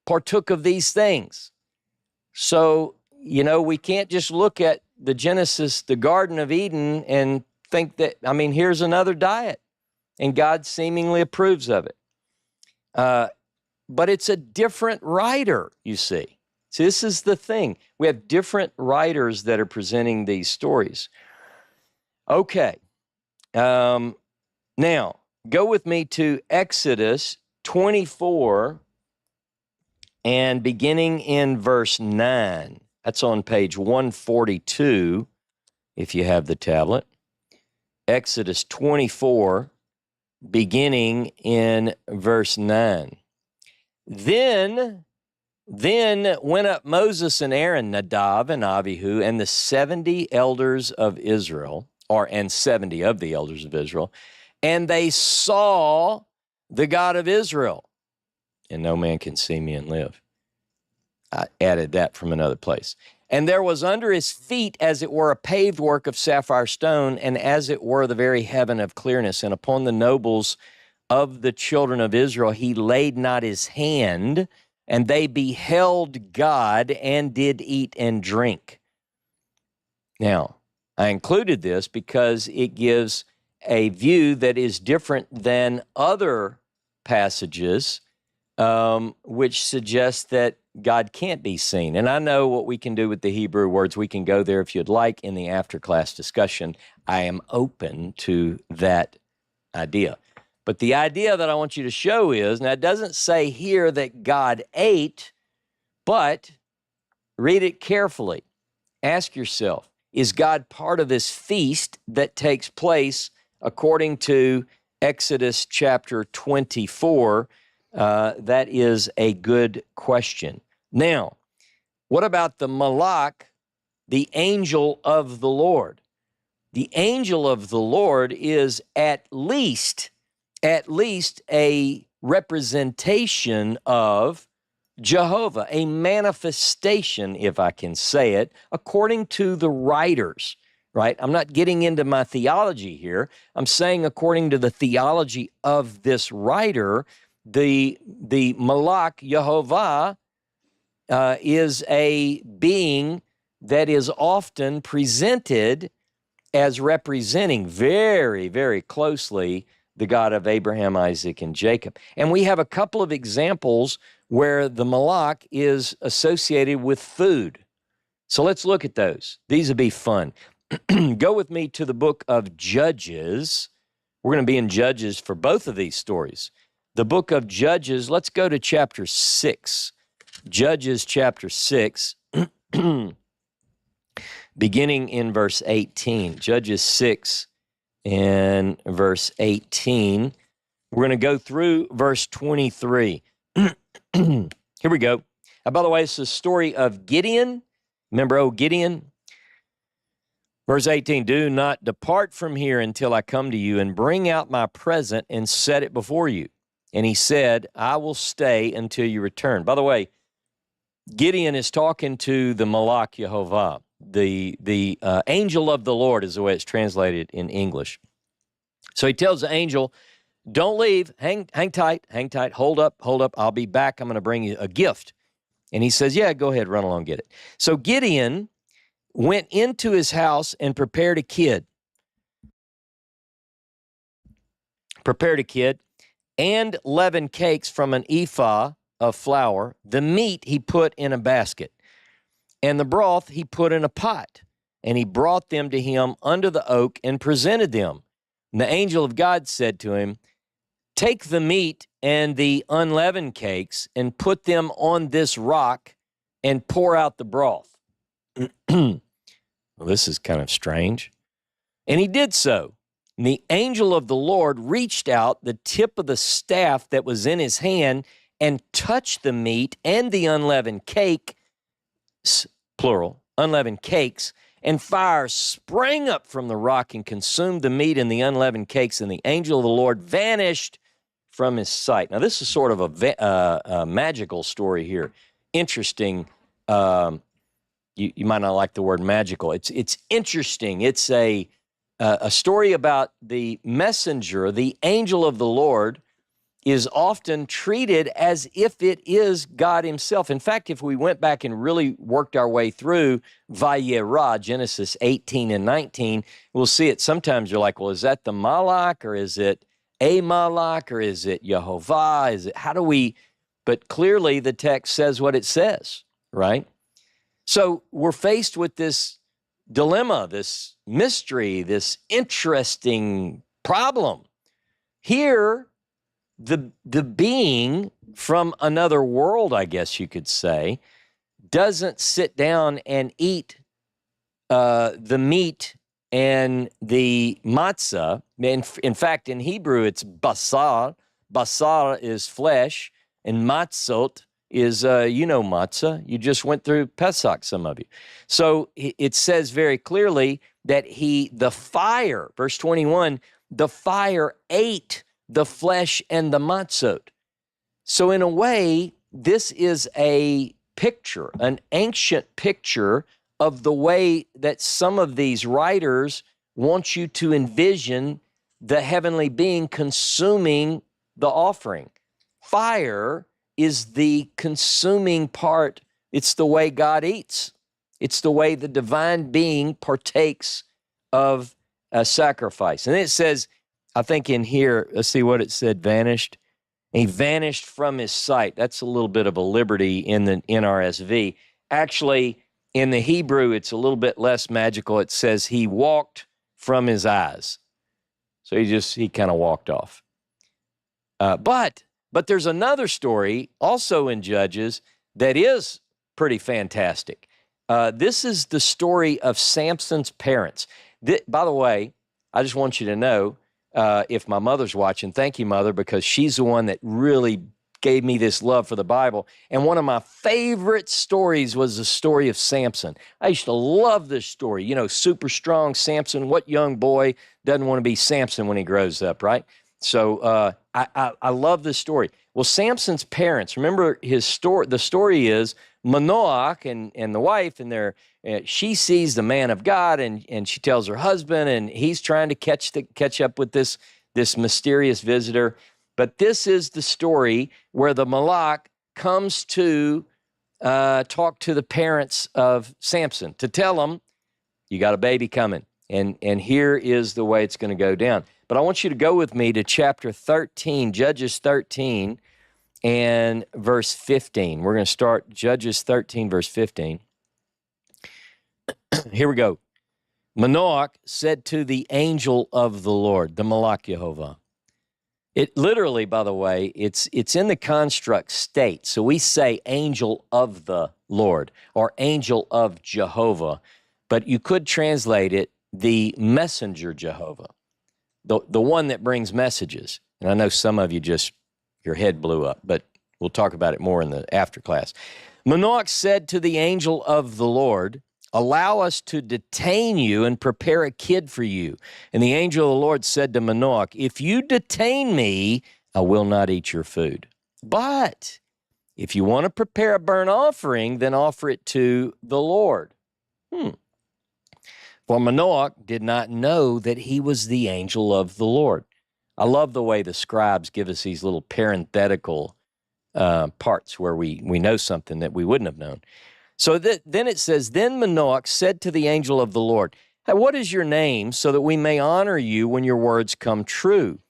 partook of these things. So, we can't just look at the Genesis, the Garden of Eden, and think that, here's another diet, and God seemingly approves of it. But it's a different writer, you see. So this is the thing. We have different writers that are presenting these stories. Okay. Now, go with me to Exodus 24, and beginning in verse 9. That's on page 142, if you have the tablet. Exodus 24, beginning in verse 9. Then went up Moses and Aaron, Nadab and Abihu, and the 70 elders of Israel, and 70 of the elders of Israel, and they saw the God of Israel. And no man can see me and live. I added that from another place. And there was under his feet, as it were, a paved work of sapphire stone, and as it were, the very heaven of clearness. And upon the nobles of the children of Israel he laid not his hand, and they beheld God, and did eat and drink. Now, I included this because it gives a view that is different than other passages, which suggests that God can't be seen. And I know what we can do with the Hebrew words. We can go there if you'd like in the after-class discussion. I am open to that idea. But the idea that I want you to show is, now it doesn't say here that God ate, but read it carefully. Ask yourself, is God part of this feast that takes place according to Exodus chapter 24? That is a good question. Now, what about the Malach, the angel of the Lord? The angel of the Lord is at least a representation of Jehovah, a manifestation, if I can say it, according to the writers, right? I'm not getting into my theology here. I'm saying according to the theology of this writer, the Malach, Yehovah, is a being that is often presented as representing very, very closely the God of Abraham, Isaac, and Jacob. And we have a couple of examples where the Malak is associated with food. So let's look at those. These will be fun. Go with me to the book of Judges. We're going to be in Judges for both of these stories. The book of Judges, let's go to chapter 6. Judges chapter 6, beginning in verse 18. Judges 6 and verse 18. We're going to go through verse 23. Here we go. By the way, it's the story of Gideon. Remember, Gideon? Verse 18, do not depart from here until I come to you and bring out my present and set it before you. And he said, I will stay until you return. By the way, Gideon is talking to the Malak Yehovah. The angel of the Lord is the way it's translated in English. So he tells the angel, don't leave, hang tight, hold up, I'll be back, I'm going to bring you a gift. And he says, yeah, go ahead, run along, get it. So Gideon went into his house and prepared a kid and leavened cakes from an ephah of flour. The meat he put in a basket, and the broth he put in a pot. And he brought them to him under the oak and presented them. And the angel of God said to him, take the meat and the unleavened cakes and put them on this rock and pour out the broth. Well, this is kind of strange. And he did so. And the angel of the Lord reached out the tip of the staff that was in his hand and touched the meat and the unleavened cake, plural, unleavened cakes, and fire sprang up from the rock and consumed the meat and the unleavened cakes, and the angel of the Lord vanished from his sight. Now, this is sort of a magical story here. Interesting. You might not like the word magical. It's interesting. It's a story about the messenger, the angel of the Lord, is often treated as if it is God himself. In fact, if we went back and really worked our way through Vayera, Genesis 18 and 19, we'll see it. Sometimes you're like, well, is that the Malak, or is it a Malak, or is it Yehovah? Is it, how do we, but clearly the text says what it says, right? So we're faced with this dilemma, this mystery, this interesting problem. Here, the being from another world, I guess you could say, doesn't sit down and eat the meat and the matzah. In fact, in Hebrew, it's basar. Basar is flesh, and matzot is, matzah. You just went through Pesach, some of you. So it says very clearly that the fire, verse 21, the fire ate the flesh and the matzot. So in a way, this is a picture, an ancient picture of the way that some of these writers want you to envision the heavenly being consuming the offering. Fire is the consuming part. It's the way God eats. It's the way the divine being partakes of a sacrifice. And it says, I think in here, let's see what it said, vanished. He vanished from his sight. That's a little bit of a liberty in the NRSV. Actually, in the Hebrew, it's a little bit less magical. It says he walked from his eyes. So he kind of walked off. But there's another story also in Judges that is pretty fantastic. This is the story of Samson's parents. By the way, I just want you to know, if my mother's watching, thank you, Mother, because she's the one that really gave me this love for the Bible. And one of my favorite stories was the story of Samson. I used to love this story. You know, super strong Samson. What young boy doesn't want to be Samson when he grows up, right? So I love this story. Well, Samson's parents, remember his story. The story is Manoach and the wife, and she sees the man of God, and she tells her husband, and he's trying to catch up with this mysterious visitor. But this is the story where the Malak comes to talk to the parents of Samson to tell them, you got a baby coming, and here is the way it's going to go down. But I want you to go with me to chapter 13, Judges 13, and verse 15. We're going to start Judges 13, verse 15. Here we go. Manoach said to the angel of the Lord, the Malach Yehovah. It literally, by the way, it's in the construct state. So we say angel of the Lord or angel of Jehovah, but you could translate it the messenger Jehovah, the one that brings messages. And I know some of you your head blew up, but we'll talk about it more in the after class. Manoach said to the angel of the Lord, allow us to detain you and prepare a kid for you. And the angel of the Lord said to Manoach, if you detain me, I will not eat your food. But if you want to prepare a burnt offering, then offer it to the Lord. For Manoach did not know that he was the angel of the Lord. I love the way the scribes give us these little parenthetical parts where we know something that we wouldn't have known. So then it says, then Manoach said to the angel of the Lord, hey, what is your name so that we may honor you when your words come true?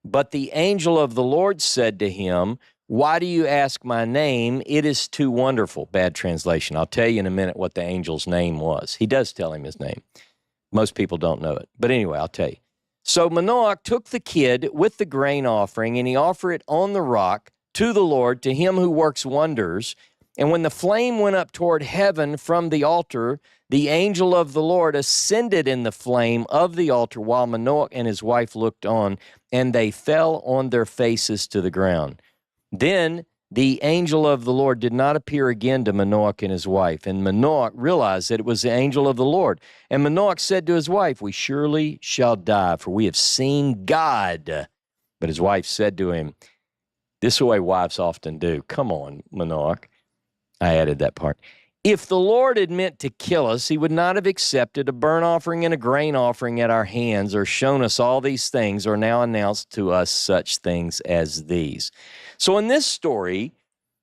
But the angel of the Lord said to him, why do you ask my name? It is too wonderful. Bad translation. I'll tell you in a minute what the angel's name was. He does tell him his name. Most people don't know it. But anyway, I'll tell you. So Manoach took the kid with the grain offering, and he offered it on the rock to the Lord, to him who works wonders. And when the flame went up toward heaven from the altar, the angel of the Lord ascended in the flame of the altar while Manoach and his wife looked on, and they fell on their faces to the ground. Then the angel of the Lord did not appear again to Manoach and his wife, and Manoach realized that it was the angel of the Lord. And Manoach said to his wife, we surely shall die, for we have seen God. But his wife said to him, this is the way wives often do. Come on, Manoach. I added that part. If the Lord had meant to kill us, he would not have accepted a burnt offering and a grain offering at our hands, or shown us all these things, or now announced to us such things as these. So in this story,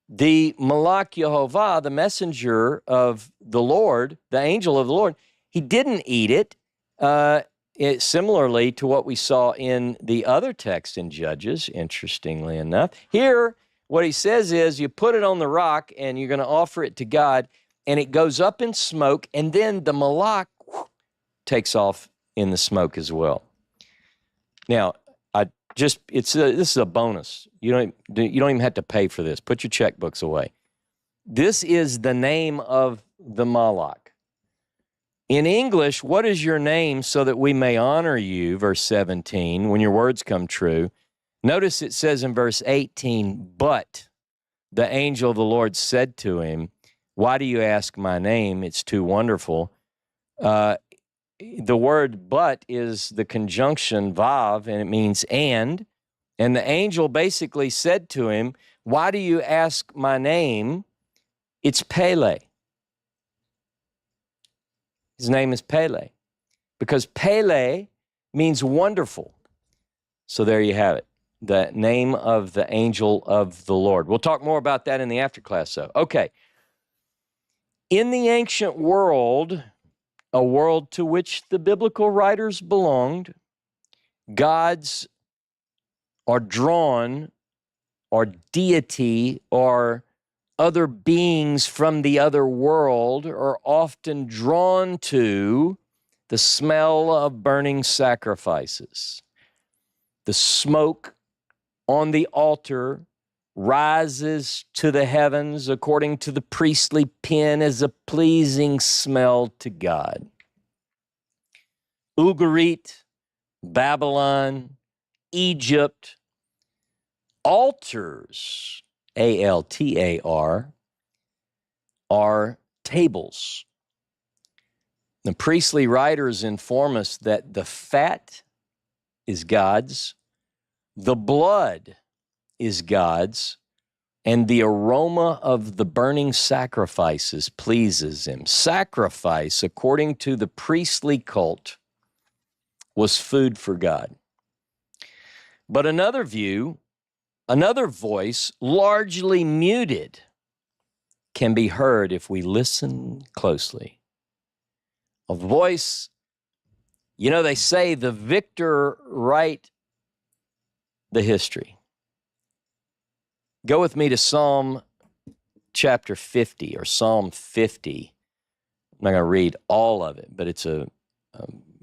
the Malach Yehovah, the messenger of the Lord, the angel of the Lord, he didn't eat it. Similarly to what we saw in the other text in Judges, interestingly enough. Here, what he says is you put it on the rock and you're going to offer it to God, and it goes up in smoke, and then the Malach takes off in the smoke as well. Now, this is a bonus. You don't even have to pay for this. Put your checkbooks away. This is the name of the Malach. In English, what is your name so that we may honor you, verse 17, when your words come true? Notice it says in verse 18, but the angel of the Lord said to him, why do you ask my name? It's too wonderful. The word but is the conjunction vav, and it means and. And the angel basically said to him, why do you ask my name? It's Pele. His name is Pele, because Pele means wonderful. So there you have it, the name of the angel of the Lord. We'll talk more about that in the after class, though. Okay. In the ancient world, a world to which the biblical writers belonged, gods are drawn, or deity, or other beings from the other world are often drawn to the smell of burning sacrifices. The smoke on the altar rises to the heavens according to the priestly pen as a pleasing smell to God. Ugarit, Babylon, Egypt, altars, A-L-T-A-R, are tables. The priestly writers inform us that the fat is God's, the blood is God's, and the aroma of the burning sacrifices pleases him. Sacrifice, according to the priestly cult, was food for God. But another view, another voice, largely muted can be heard if we listen closely. A voice, you know, they say the victor write the history. Go with me to Psalm chapter 50 or Psalm 50. I'm not going to read all of it, but it's a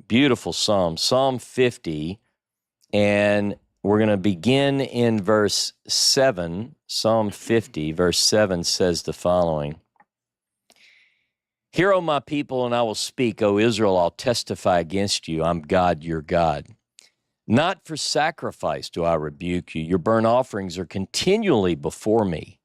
beautiful psalm. Psalm 50, and we're going to begin in verse 7. Psalm 50, verse 7 says the following. Hear, O my people, and I will speak. O Israel, I'll testify against you. I'm God, your God. Not for sacrifice do I rebuke you. Your burnt offerings are continually before me.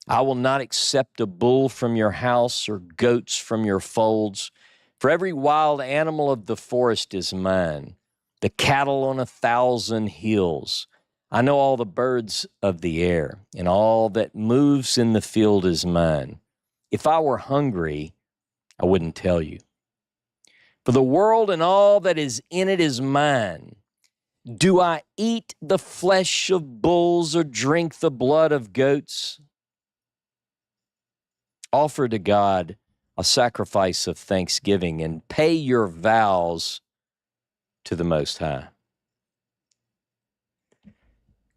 I will not accept a bull from your house or goats from your folds. For every wild animal of the forest is mine, the cattle on 1,000 hills. I know all the birds of the air, and all that moves in the field is mine. If I were hungry, I wouldn't tell you. For the world and all that is in it is mine. Do I eat the flesh of bulls or drink the blood of goats? Offer to God a sacrifice of thanksgiving and pay your vows to the Most High.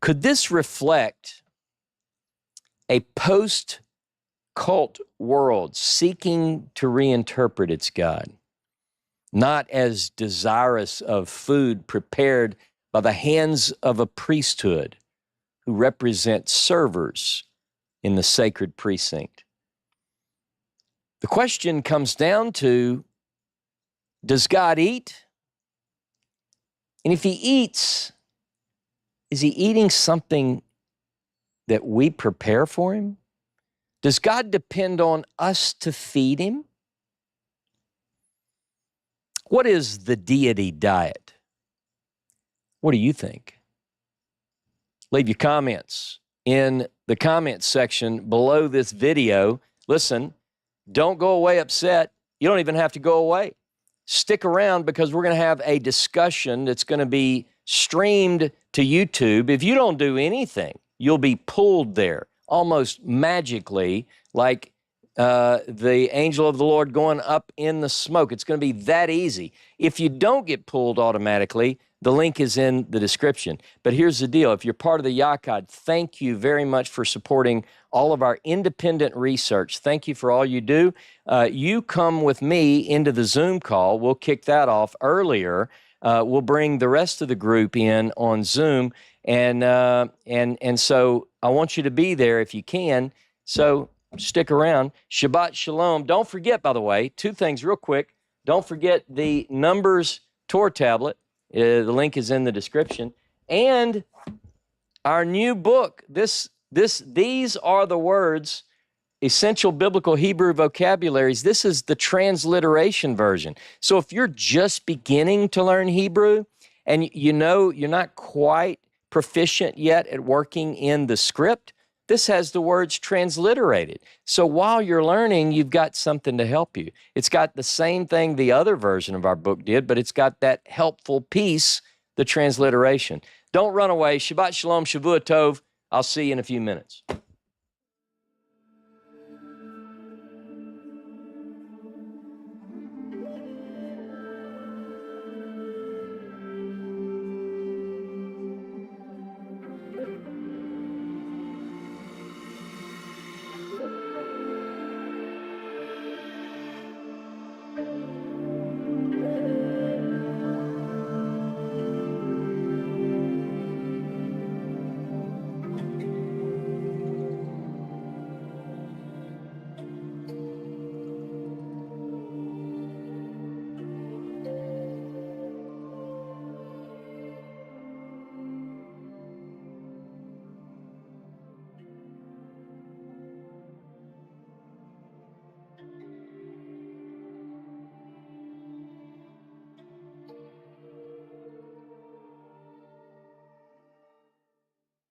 Could this reflect a post-cult world seeking to reinterpret its God, not as desirous of food prepared by the hands of a priesthood who represent servers in the sacred precinct? The question comes down to, does God eat? And if he eats, is he eating something that we prepare for him? Does God depend on us to feed him? What is the deity diet? What do you think? Leave your comments in the comments section below this video. Listen, don't go away upset. You don't even have to go away. Stick around because we're going to have a discussion that's going to be streamed to YouTube. If you don't do anything, you'll be pulled there almost magically, like the angel of the Lord going up in the smoke. It's going to be that easy. If you don't get pulled automatically, the link is in the description. But here's the deal. If you're part of the Yachad, thank you very much for supporting all of our independent research. Thank you for all you do. You come with me into the Zoom call. We'll kick that off earlier. We'll bring the rest of the group in on Zoom. And so I want you to be there if you can. So stick around. Shabbat Shalom. Don't forget, by the way, two things real quick. Don't forget the Numbers Torah tablet. The link is in the description. And our new book, these are the words, Essential Biblical Hebrew Vocabularies. This is the transliteration version. So if you're just beginning to learn Hebrew and you know you're not quite proficient yet at working in the script, this has the words transliterated. So while you're learning, you've got something to help you. It's got the same thing the other version of our book did, but it's got that helpful piece, the transliteration. Don't run away. Shabbat Shalom, Shavua Tov. I'll see you in a few minutes.